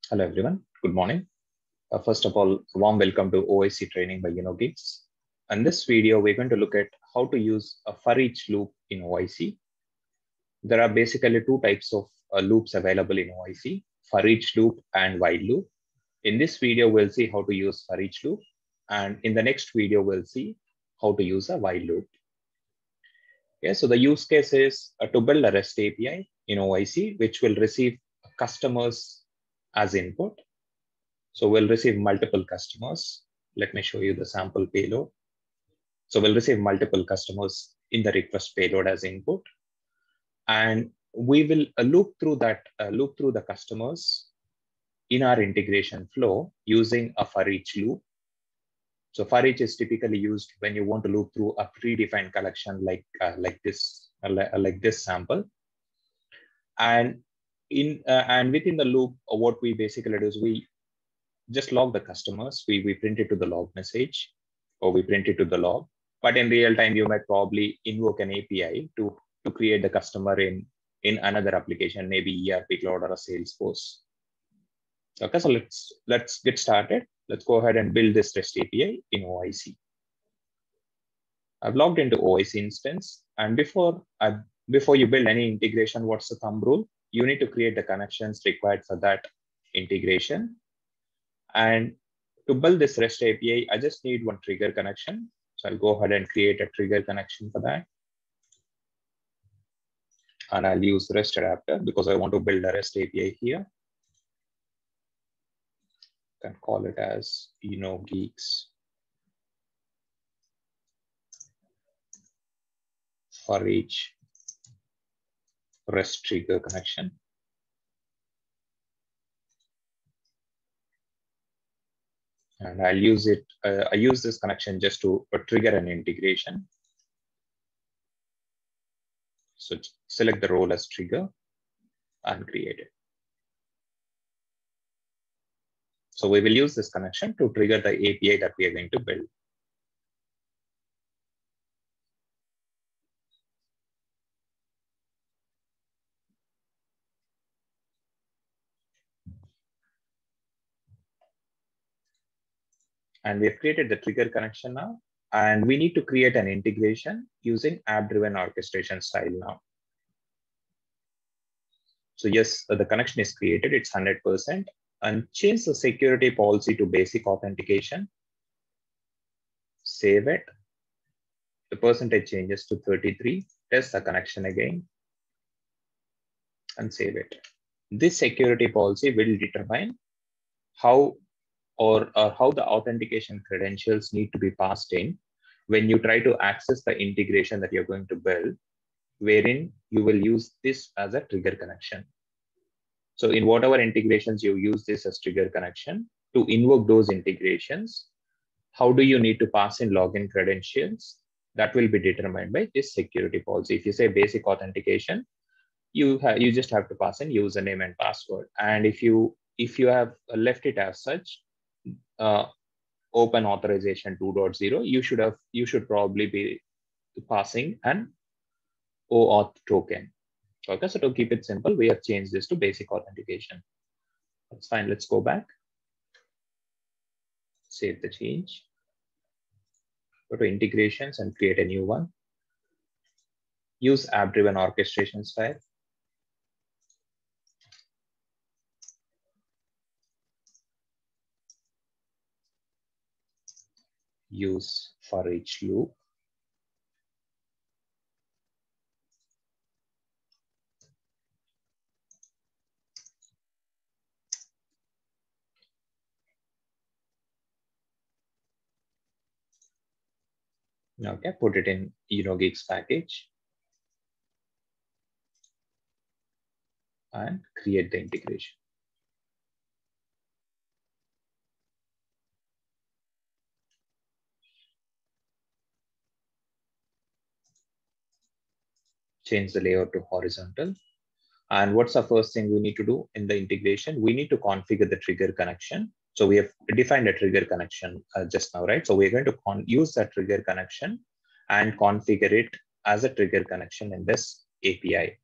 Hello everyone, good morning. First of all, warm welcome to OIC training by UnoGeeks. In this video, we're going to look at how to use a for each loop in OIC. There are basically two types of loops available in OIC, for each loop and while loop. In this video, we'll see how to use for each loop. And in the next video, we'll see how to use a while loop. Okay, so the use case is to build a REST API in OIC, which will receive customers as input. So we'll receive multiple customers. Let me show you the sample payload. So we'll receive multiple customers in the request payload as input. And we will loop through the customers in our integration flow using a for each loop. So for each is typically used when you want to loop through a predefined collection like this sample. And within the loop, what we basically do is we just log the customers. We print it to the log message, or we print it to the log. But in real time, you might probably invoke an API to create the customer in another application, maybe ERP Cloud or a Salesforce. Okay, so let's get started. Let's go ahead and build this REST API in OIC. I've logged into OIC instance, and before you build any integration, what's the thumb rule? You need to create the connections required for that integration. And to build this REST API, I just need one trigger connection. So I'll go ahead and create a trigger connection for that. And I'll use REST adapter because I want to build a REST API here. I can call it as UnoGeeks for each REST trigger connection. And I'll use it. I use this connection just to trigger an integration. So select the role as trigger and create it. So we will use this connection to trigger the API that we are going to build. And we have created the trigger connection now. And we need to create an integration using app-driven orchestration style now. So yes, the connection is created, it's 100%. And change the security policy to basic authentication. Save it. The percentage changes to 33. Test the connection again. And save it. This security policy will determine how the authentication credentials need to be passed in when you try to access the integration that you're going to build, wherein you will use this as a trigger connection. So in whatever integrations you use this as trigger connection, to invoke those integrations, how do you need to pass in login credentials? That will be determined by this security policy. If you say basic authentication, you just have to pass in username and password. And if you have left it as such, open authorization 2.0, you should probably be passing an OAuth token. Okay, so to keep it simple, we have changed this to basic authentication. That's fine. Let's go back. Save the change. Go to integrations and create a new one. Use app-driven orchestration style. Use for each loop. Okay, put it in UnoGeeks package and create the integration. Change the layout to horizontal. And what's the first thing we need to do in the integration? We need to configure the trigger connection. So we have defined a trigger connection just now, right? So we're going to use that trigger connection and configure it as a trigger connection in this API.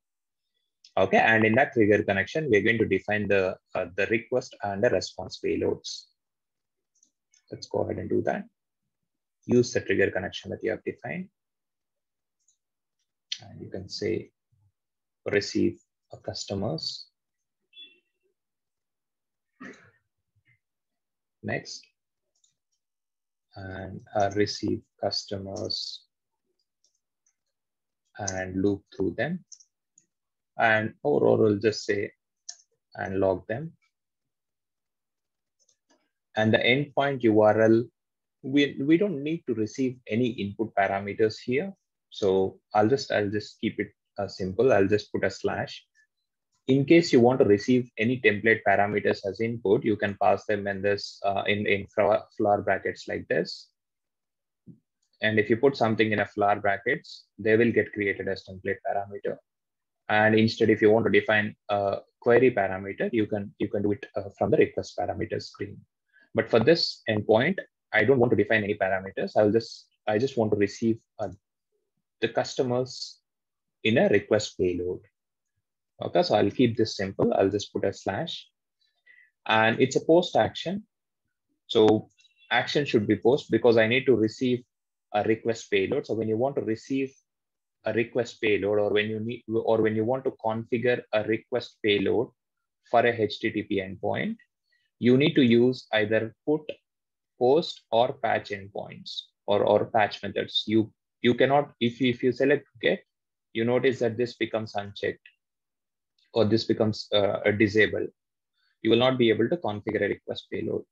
Okay, and in that trigger connection, we're going to define the request and the response payloads. Let's go ahead and do that. Use the trigger connection that you have defined. And you can say receive customers. Next. And receive customers and loop through them. And overall, we'll just say and log them. And the endpoint URL, we don't need to receive any input parameters here. So I'll just keep it simple. I'll just put a slash. In case you want to receive any template parameters as input, you can pass them in this in flower brackets like this. And if you put something in a flower brackets, they will get created as template parameter. And instead, if you want to define a query parameter, you can do it from the request parameter screen. But for this endpoint, I don't want to define any parameters. I just want to receive the customers in a request payload. Okay, so I'll keep this simple. I'll just put a slash, and it's a post action. So action should be post because I need to receive a request payload. So when you want to receive a request payload, or when you want to configure a request payload for a HTTP endpoint, you need to use either put, post, or patch endpoints or patch methods. You cannot, if you select get, you notice that this becomes unchecked or this becomes disabled. You will not be able to configure a request payload.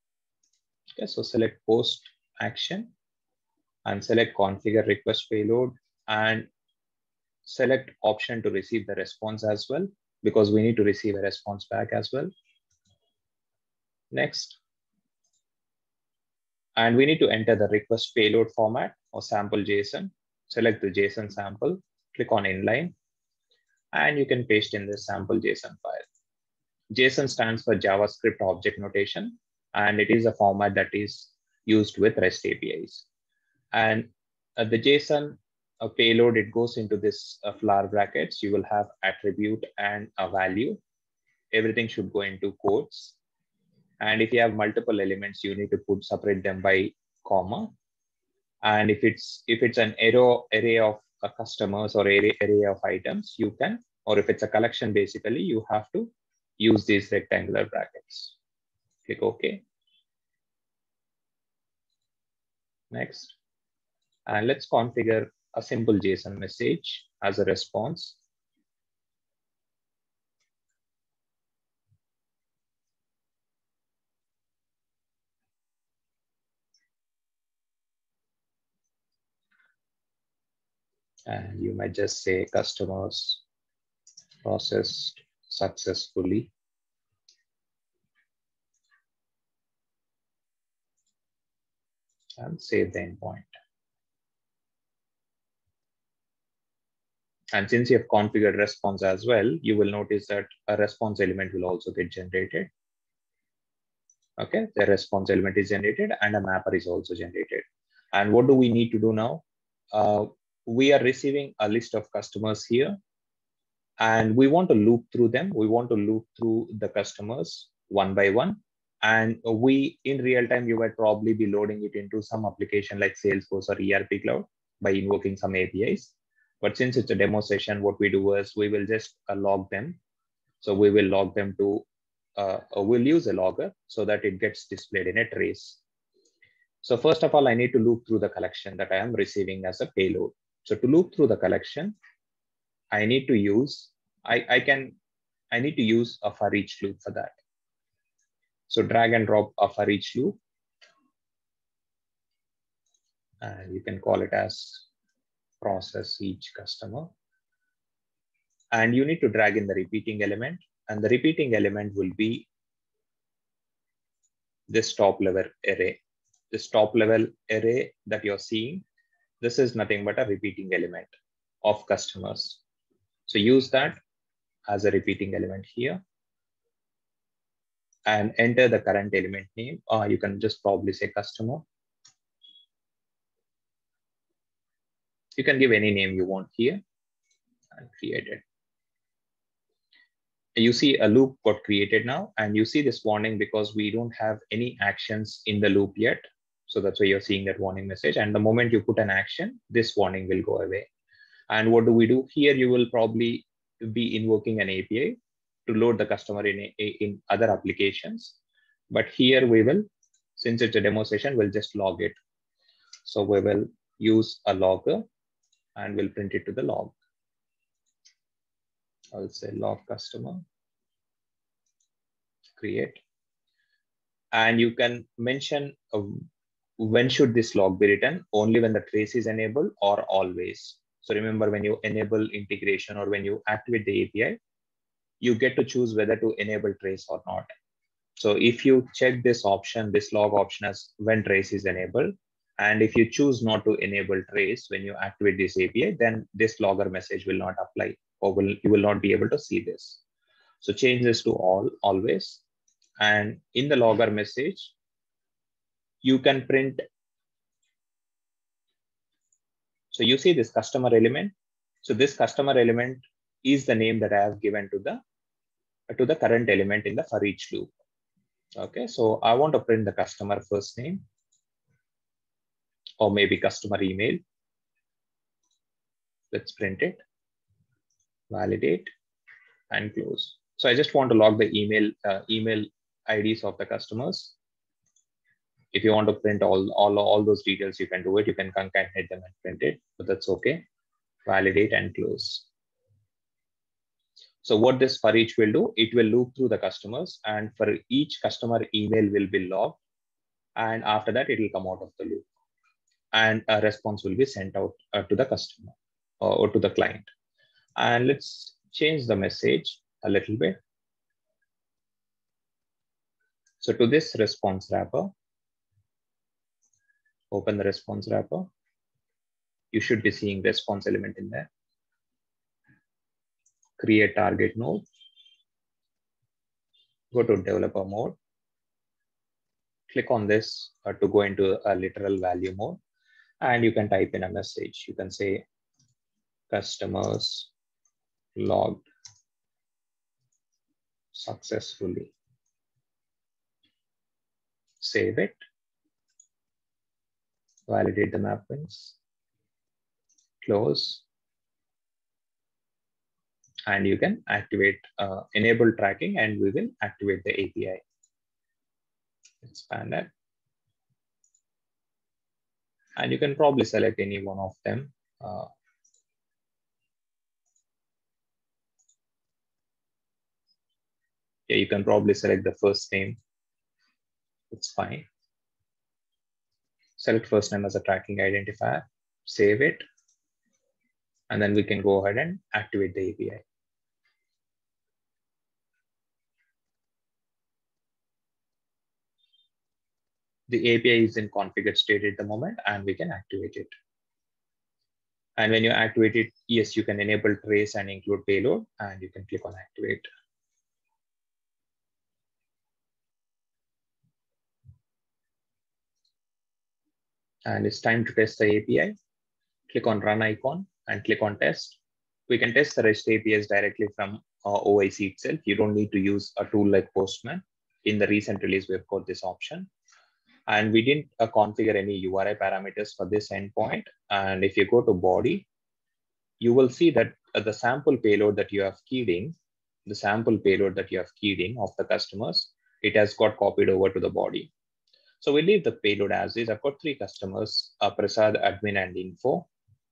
Okay, so select post action and select configure request payload and select option to receive the response as well, because we need to receive a response back as well. Next. And we need to enter the request payload format or sample JSON. Select the JSON sample, click on inline, and you can paste in this sample JSON file. JSON stands for JavaScript Object Notation, and it is a format that is used with REST APIs. And the JSON payload, it goes into this flower brackets. You will have attribute and a value. Everything should go into quotes. And if you have multiple elements, you need to separate them by comma. And if it's an array of customers or array of items, you can, or if it's a collection, basically, you have to use these rectangular brackets. Click OK. Next. And let's configure a simple JSON message as a response. And you might just say customers processed successfully. And save the endpoint. And since you have configured response as well, you will notice that a response element will also get generated. Okay, the response element is generated and a mapper is also generated. And what do we need to do now? We are receiving a list of customers here, and we want to loop through them. We want to loop through the customers one by one. And we, in real time, you might probably be loading it into some application like Salesforce or ERP Cloud by invoking some APIs. But since it's a demo session, what we do is we will just log them. So we will log them to, we'll use a logger so that it gets displayed in a trace. So first of all, I need to loop through the collection that I am receiving as a payload. So to loop through the collection, I need to use, I need to use a for each loop for that. So drag and drop a for each loop. And you can call it as process each customer. And you need to drag in the repeating element. And the repeating element will be this top level array. This top level array that you're seeing, this is nothing but a repeating element of customers. So use that as a repeating element here. And enter the current element name. You can just probably say customer. You can give any name you want here and create it. You see a loop got created now, and you see this warning because we don't have any actions in the loop yet. So that's why you're seeing that warning message. And the moment you put an action, this warning will go away. And what do we do here? You will probably be invoking an API to load the customer in other applications. But here we will, since it's a demo session, we'll just log it. So we will use a logger and we'll print it to the log. I'll say log customer, create. And you can mention when should this log be written, only when the trace is enabled or always. So remember, when you enable integration or when you activate the API, you get to choose whether to enable trace or not. So if you check this option, this log option as when trace is enabled, and if you choose not to enable trace when you activate this API, then this logger message will not apply, or you will not be able to see this. So change this to always. And in the logger message, you can print. So you see this customer element. So this customer element is the name that I have given to the current element in the for each loop. Okay, so I want to print the customer first name, or maybe customer email. Let's print it, validate, and close. So I just want to log the email IDs of the customers. If you want to print all those details, you can do it. You can concatenate them and print it, but that's okay. Validate and close. So what this for each will do, it will loop through the customers, and for each customer email will be logged. And after that, it will come out of the loop, and a response will be sent out to the customer or to the client. And let's change the message a little bit. So to this response wrapper, open the response wrapper. You should be seeing response element in there. Create target node. Go to developer mode. Click on this to go into a literal value mode. And you can type in a message. You can say customers logged successfully. Save it. Validate the mappings. Close. And you can activate enable tracking, and we will activate the API. Expand that. And you can probably select any one of them. Yeah, you can probably select the first name. It's fine. Select first name as a tracking identifier, save it, and then we can go ahead and activate the API. The API is in configured state at the moment, and we can activate it. And when you activate it, yes, you can enable trace and include payload, and you can click on activate. And it's time to test the API. Click on run icon and click on test. We can test the REST APIs directly from OIC itself. You don't need to use a tool like Postman. In the recent release, we've got this option. And we didn't configure any URI parameters for this endpoint. And if you go to body, you will see that the sample payload that you have keyed in, of the customers, it has got copied over to the body. So we'll leave the payload as is. I've got 3 customers, Prasad, admin, and info.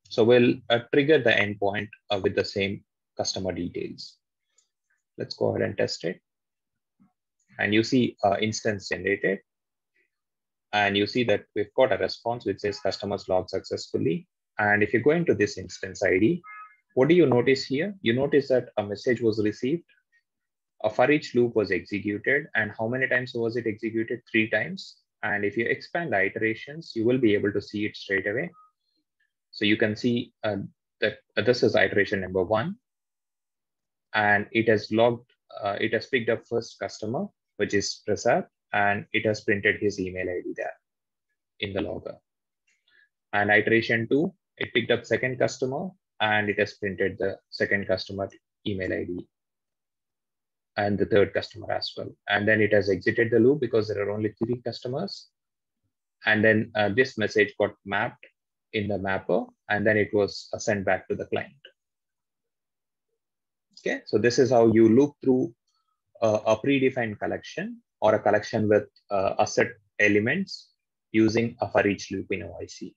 So we'll trigger the endpoint with the same customer details. Let's go ahead and test it. And you see instance generated. And you see that we've got a response which says customers logged successfully. And if you go into this instance ID, what do you notice here? You notice that a message was received, a for each loop was executed, and how many times was it executed? 3 times. And if you expand the iterations, you will be able to see it straight away. So you can see that this is iteration number 1, and it has logged, it has picked up first customer, which is Prasad, and it has printed his email ID there in the logger. And iteration 2, it picked up second customer, and it has printed the second customer email ID. and the third customer as well. And then it has exited the loop because there are only 3 customers. And then this message got mapped in the mapper, and then it was sent back to the client. Okay, so this is how you loop through a predefined collection or a collection with asset elements using a for each loop in OIC.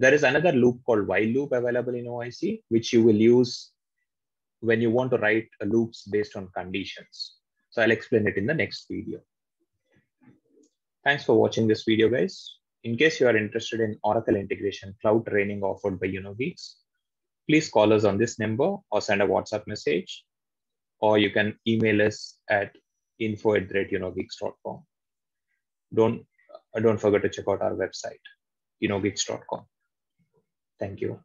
There is another loop called while loop available in OIC, which you will use when you want to write loops based on conditions. So I'll explain it in the next video. Thanks for watching this video, guys. In case you are interested in Oracle integration cloud training offered by UnoGeeks, please call us on this number or send a WhatsApp message, or you can email us at info@unogeeks.com. Don't forget to check out our website, unogeeks.com. Thank you.